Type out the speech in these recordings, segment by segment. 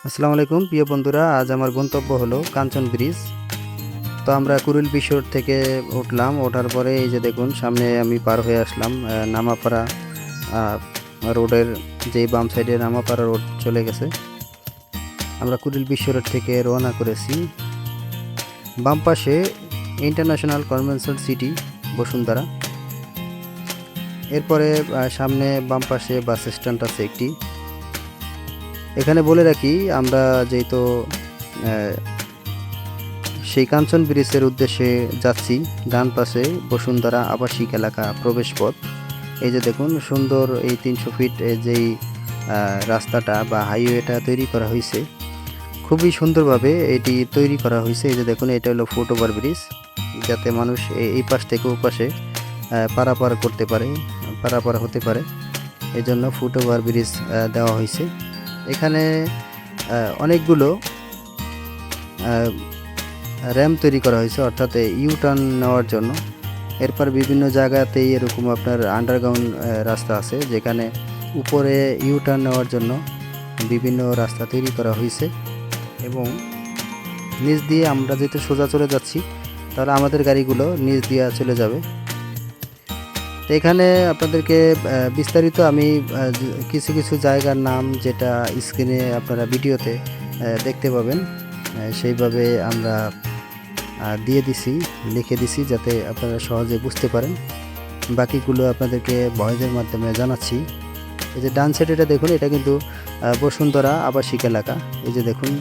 আসসালামু আলাইকুম প্রিয় বন্ধুরা, আজ আমার গন্তব্য হলো কাঞ্চন ব্রিজ। তো আমরা কুড়িল বিশ্বর থেকে উঠলাম, ওঠার পরে এই যে দেখুন সামনে আমি পার হয়ে আসলাম নামাপাড়া রোডের, যেই বাম সাইডে নামাপাড়া রোড চলে গেছে। আমরা কুড়িল বিশ্ব রোড থেকে রওনা করেছি। বাম পাশে ইন্টারন্যাশনাল কনভেনশন সিটি বসুন্ধরা। এরপরে সামনে বাম পাশে বাস স্ট্যান্ড আছে একটি। এখানে বলে রাখি, আমরা যেহেতু সেই কাঞ্চন ব্রিজের উদ্দেশ্যে যাচ্ছি, ডান পাশে বসুন্ধরা আবাসিক এলাকা প্রবেশ পথ। এই যে দেখুন সুন্দর এই 300 ফিট যেই রাস্তাটা বা হাইওয়েটা তৈরি করা হয়েছে, খুবই সুন্দরভাবে এটি তৈরি করা হয়েছে। এই যে দেখুন এটা হলো ফুটওভার ব্রিজ, যাতে মানুষ এই পাশ থেকে ও পাশে পারাপার করতে পারে, পারাপার হতে পারে। এই জন্য ফুটওভার ব্রিজ দেওয়া হয়েছে। এখানে অনেকগুলো র্যাম্প তৈরি করা হয়েছে, অর্থাৎ ইউ টার্ন নেওয়ার জন্য। এরপর বিভিন্ন জায়গাতেই এরকম আপনার আন্ডারগ্রাউন্ড রাস্তা আছে, যেখানে উপরে ইউ টার্ন নেওয়ার জন্য বিভিন্ন রাস্তা তৈরি করা হয়েছে। এবং নিচ দিয়ে আমরা যেহেতু সোজা চলে যাচ্ছি, তাহলে আমাদের গাড়িগুলো নিচ দিয়ে চলে যাবে। তো এখানে আপনাদেরকে বিস্তারিত আমি কিছু কিছু জায়গার নাম, যেটা স্ক্রিনে আপনারা ভিডিওতে দেখতে পাবেন, সেইভাবে আমরা দিয়ে দিছি, লিখে দিছি, যাতে আপনারা সহজে বুঝতে পারেন। বাকিগুলো আপনাদেরকে ভয়েসের মাধ্যমে জানাচ্ছি। এই যে ডান সাইডে এটা দেখুন, এটা কিন্তু বসুন্ধরা আবাসিক এলাকা। এই যে দেখুন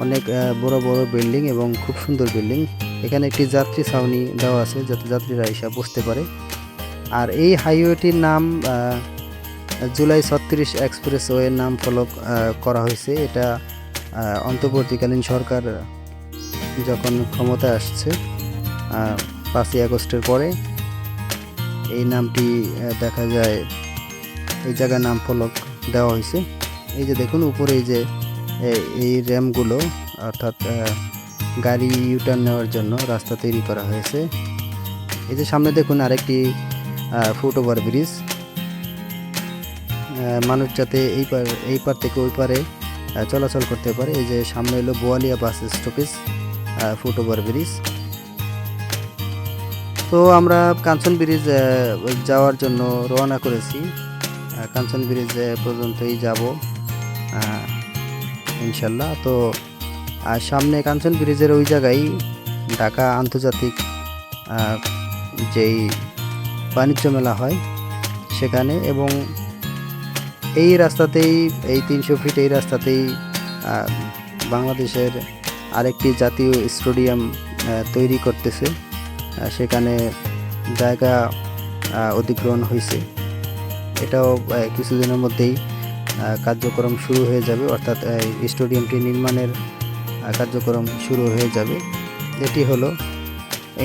অনেক বড় বড় বিল্ডিং এবং খুব সুন্দর বিল্ডিং। এখানে একটি যাত্রী ছাউনি দেওয়া আছে, যাতে যাত্রীরা এসে বুঝতে পারে। আর এই হাইওয়েটির নাম জুলাই 36 এক্সপ্রেসওয়ের নাম ফলক করা হয়েছে। এটা অন্তর্বর্তীকালীন সরকার যখন ক্ষমতায় আসছে 5ই আগস্টের পরে, এই নামটি দেখা যায়, এই জায়গার নাম ফলক দেওয়া হয়েছে। এই যে দেখুন উপরে এই যে এই র্যাম্পগুলো, অর্থাৎ গাড়ি ইউটার্ন নেওয়ার জন্য রাস্তা তৈরি করা হয়েছে। এই যে সামনে দেখুন আরেকটি ফুটওভার ব্রিজ, মানুষ যাতে এই পার থেকে ওই পারে চলাচল করতে পারে। এই যে সামনে হলো Boalia bus stoppage, foot over bridge. তো আমরা কাঞ্চন ব্রিজ যাওয়ার জন্য রওনা করেছি। কাঞ্চন ব্রিজ পর্যন্তই যাব ইনশাল্লাহ। তো সামনে কাঞ্চন ব্রিজের ওই জায়গায় ঢাকা আন্তর্জাতিক যেই বাণিজ্য মেলা হয় সেখানে, এবং এই রাস্তাতেই, এই 300 ফিট এই রাস্তাতেই বাংলাদেশের আরেকটি জাতীয় স্টেডিয়াম তৈরি করতেছে। সেখানে জায়গা অধিগ্রহণ হয়েছে। এটাও কিছুদিনের মধ্যেই কার্যক্রম শুরু হয়ে যাবে, অর্থাৎ স্টেডিয়ামটি নির্মাণের কার্যক্রম শুরু হয়ে যাবে। এটি হলো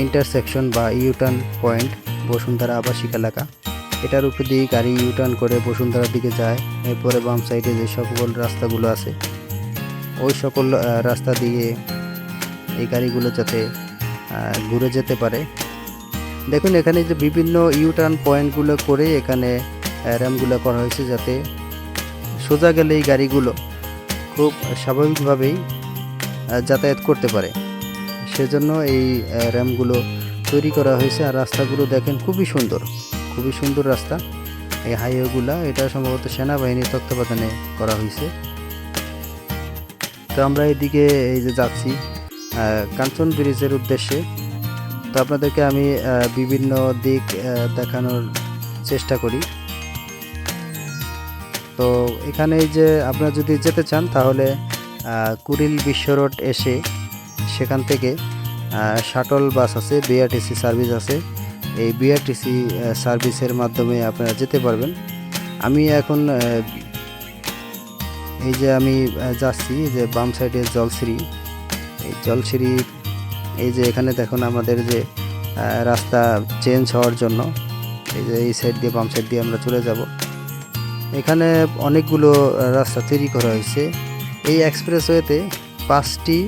ইন্টারসেকশন বা ইউটার্ন পয়েন্ট বসুন্ধরা আবাসিক এলাকা। এটার উপর দিয়ে গাড়ি ইউটার্ন করে বসুন্ধরার দিকে যায়। এরপরে বাম সাইডে যে সকল রাস্তাগুলো আছে, ওই সকল রাস্তা দিয়ে এই গাড়িগুলো যাতে ঘুরে যেতে পারে। দেখুন এখানে যে বিভিন্ন ইউটার্ন পয়েন্টগুলো করে এখানে র্যাম্পগুলো করা হয়েছে, যাতে সোজা গেলে এই গাড়িগুলো খুব স্বাভাবিকভাবেই যাতায়াত করতে পারে। সেজন্য এই র্যাম্পগুলো তৈরি করা হয়েছে। আর রাস্তাগুলো দেখেন খুবই সুন্দর, খুবই সুন্দর রাস্তা। এই হাইওয়েগুলো, এটা সম্ভবত সেনাবাহিনীর তত্ত্বাবধানে করা হয়েছে। তো আমরা এদিকে এই যে যাচ্ছি কাঞ্চন ব্রিজের উদ্দেশ্যে। তো আপনাদেরকে আমি বিভিন্ন দিক দেখানোর চেষ্টা করি। তো এখানে এই যে আপনারা যদি যেতে চান, তাহলে কুড়িল বিশ্ব রোড এসে সেখান থেকে শাটল বাস আছে, বিআরটিসি সার্ভিস আছে। এই বিআরটিসি সার্ভিসের মাধ্যমে আপনারা যেতে পারবেন। আমি এখন এই যে আমি যাচ্ছি যে বাম সাইডে জলশ্রী, এই জলশ্রী, এই যে এখানে দেখুন আমাদের যে রাস্তা চেঞ্জ হওয়ার জন্য এই যে এই সাইড দিয়ে বাম সাইড দিয়ে আমরা চলে যাব। এখানে অনেকগুলো রাস্তা তৈরি করা হয়েছে। এই এক্সপ্রেসওয়েতে 5টি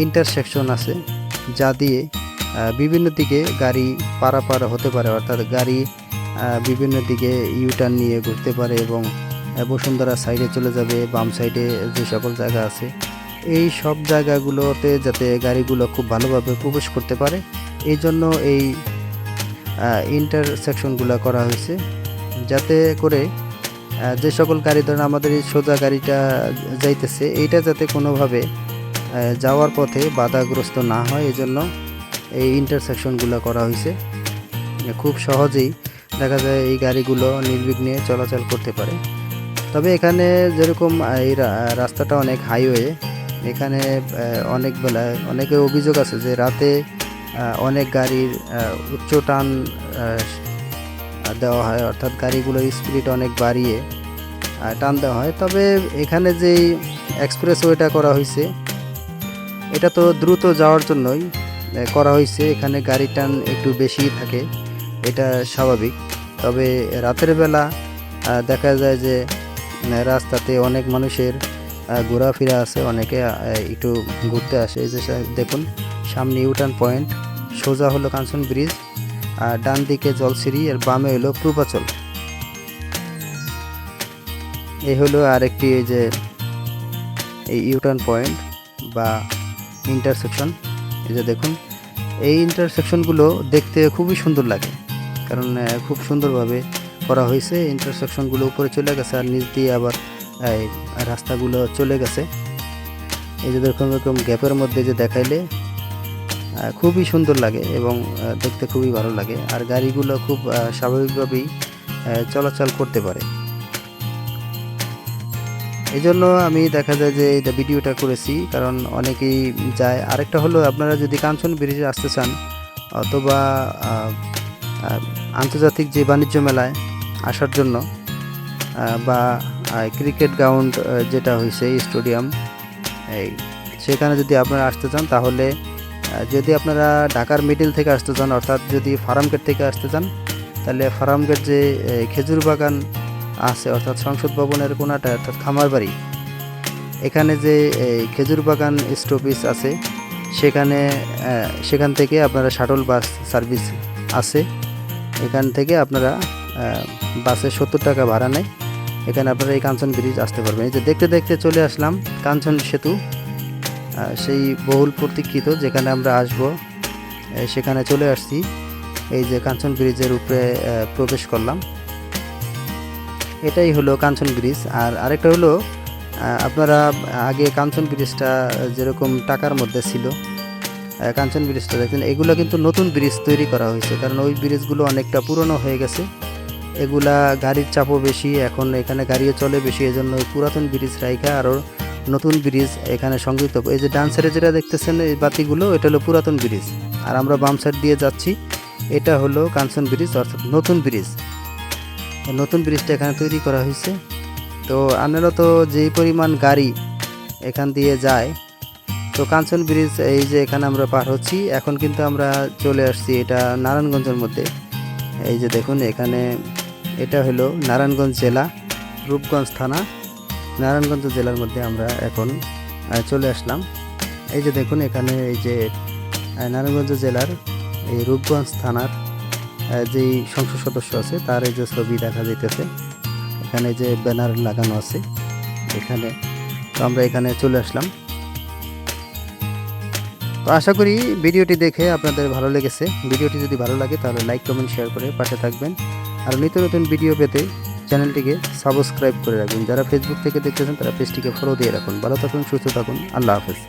ইন্টারসেকশন আছে, যা দিয়ে বিভিন্ন দিকে গাড়ি পারাপার হতে পারে, অর্থাৎ গাড়ি বিভিন্ন দিকে ইউটার্ন নিয়ে ঘুরতে পারে এবং বসুন্ধরা সাইডে চলে যাবে, বাম সাইডে যে সকল জায়গা আছে এই সব জায়গাগুলোতে যাতে গাড়িগুলো খুব ভালোভাবে প্রবেশ করতে পারে এই জন্য এই ইন্টারসেকশনগুলো করা হয়েছে, যাতে করে যে সকল গাড়ি ধরেন আমাদের এই সোজা গাড়িটা যাইতেছে এইটা যাতে কোনোভাবে যাওয়ার পথে বাধাগ্রস্ত না হয়, এই জন্য এই ইন্টারসেকশনগুলো করা হয়েছে। খুব সহজেই দেখা যায় এই গাড়িগুলো নির্বিঘ্নে চলাচল করতে পারে। তবে এখানে যেরকম এই রাস্তাটা অনেক হাইওয়ে, এখানে অনেক বেলায় অনেকের অভিযোগ আছে যে রাতে অনেক গাড়ির উচ্চ টান দেওয়া হয়, অর্থাৎ গাড়িগুলোর স্পিড অনেক বাড়িয়ে টান দেওয়া হয়। তবে এখানে যেই এক্সপ্রেসওয়েটা করা হয়েছে এটা তো দ্রুত যাওয়ার জন্যই করা হয়েছে, এখানে গাড়ির টান একটু বেশি থাকে, এটা স্বাভাবিক। তবে রাতের বেলা দেখা যায় যে রাস্তাতে অনেক মানুষের ঘোরাফেরা আছে, অনেকে একটু ঘুরতে আসে। এই যে দেখুন সামনে ইউটার্ন পয়েন্ট, সোজা হলো কাঞ্চন ব্রিজ, আর ডান দিকে জলসিঁড়ি, আর বামে হলো পূর্বাচল। এই হলো আরেকটি এই যে এই ইউটার্ন পয়েন্ট বা ইন্টারসেকশন। এই যে দেখুন এই ইন্টারসেকশনগুলো দেখতে খুবই সুন্দর লাগে, কারণ খুব সুন্দরভাবে করা হয়েছে। ইন্টারসেকশনগুলো উপরে চলে গেছে আর নিচ দিয়ে আবার রাস্তাগুলো চলে গেছে। এই যে দেখুন এরকম গ্যাপের মধ্যে যে দেখাইলে খুবই সুন্দর লাগে এবং দেখতে খুবই ভালো লাগে, আর গাড়িগুলো খুব স্বাভাবিকভাবেই চলাচল করতে পারে। এই জন্য আমি দেখা যায় যে এটা ভিডিওটা করেছি, কারণ অনেকেই যায়। আরেকটা হলো আপনারা যদি কাঞ্চন ব্রিজে আসতে চান অথবা আন্তর্জাতিক যে বাণিজ্য মেলায় আসার জন্য বা ক্রিকেট গ্রাউন্ড যেটা হয়েছে স্টেডিয়াম, সেখানে যদি আপনারা আসতে চান তাহলে যদি আপনারা ঢাকার মিডল থেকে আসতে চান, অর্থাৎ যদি ফার্মগেট থেকে আসতে চান তাহলে ফার্মগেট যে খেজুর বাগান আছে অর্থাৎ সংসদ ভবনের কোনাটা অর্থাৎ খামারবাড়ি, এখানে যে খেজুর বাগান স্টপেজ আছে সেখান থেকে আপনারা শাটল বাস সার্ভিস আছে, এখান থেকে আপনারা বাসে 70 টাকা ভাড়া নেয়, এখানে আপনারা এই কাঞ্চন ব্রিজ আসতে পারবেন। এই যে দেখতে দেখতে চলে আসলাম কাঞ্চন সেতু, সেই বহুল প্রতীক্ষিত যেখানে আমরা আসব, সেখানে চলে আসছি। এই যে কাঞ্চন ব্রিজের উপরে প্রবেশ করলাম, এটাই হলো কাঞ্চন ব্রিজ। আর আরেকটা হলো আপনারা আগে কাঞ্চন ব্রিজটা যেরকম টাকার মধ্যে ছিল, কাঞ্চন ব্রিজটা দেখেন এগুলো কিন্তু নতুন ব্রিজ তৈরি করা হয়েছে, কারণ ওই ব্রিজগুলো অনেকটা পুরনো হয়ে গেছে, এগুলা গাড়ির চাপও বেশি, এখন এখানে গাড়িও চলে বেশি, এজন্য পুরাতন ব্রিজ রাইখা আরও নতুন ব্রিজ এখানে সংযুক্ত। এই যে ডান সাইডে যেটা দেখতেছেন এই বাতিগুলো, এটা হলো পুরাতন ব্রিজ, আর আমরা বাম সাইড দিয়ে যাচ্ছি, এটা হলো কাঞ্চন ব্রিজ অর্থাৎ নতুন ব্রিজ। নতুন ব্রিজটা এখানে তৈরি করা হয়েছে। তো আপনারা তো যেই পরিমাণ গাড়ি এখান দিয়ে যায়, তো কাঞ্চন ব্রিজ এই যে এখানে আমরা পার হচ্ছি, এখন কিন্তু আমরা চলে আসছি এটা নারায়ণগঞ্জের মধ্যে। এই যে দেখুন এখানে এটা হলো নারায়ণগঞ্জ জেলা, রূপগঞ্জ থানা, নারায়ণগঞ্জ জেলার মধ্যে আমরা এখন চলে আসলাম। এই যে দেখুন এখানে এই যে নারায়ণগঞ্জ জেলার এই রূপগঞ্জ থানার যেই সংসদ সদস্য আছে তার এই যে ছবি দেখা যাইতেছে, এখানে যে ব্যানার লাগানো আছে এখানে, তো আমরা এখানে চলে আসলাম। তো আশা করি ভিডিওটি দেখে আপনাদের ভালো লেগেছে। ভিডিওটি যদি ভালো লাগে তাহলে লাইক কমেন্ট শেয়ার করে পাশে থাকবেন, আর নিত্য নতুন ভিডিও পেতে চ্যানেলটিকে সাবস্ক্রাইব করে রাখবেন। যারা ফেসবুক থেকে দেখতেছেন তারা পেজটিকে ফলো দিয়ে রাখুন। ভালো থাকুন, সুস্থ থাকুন, আল্লাহ হাফেজ।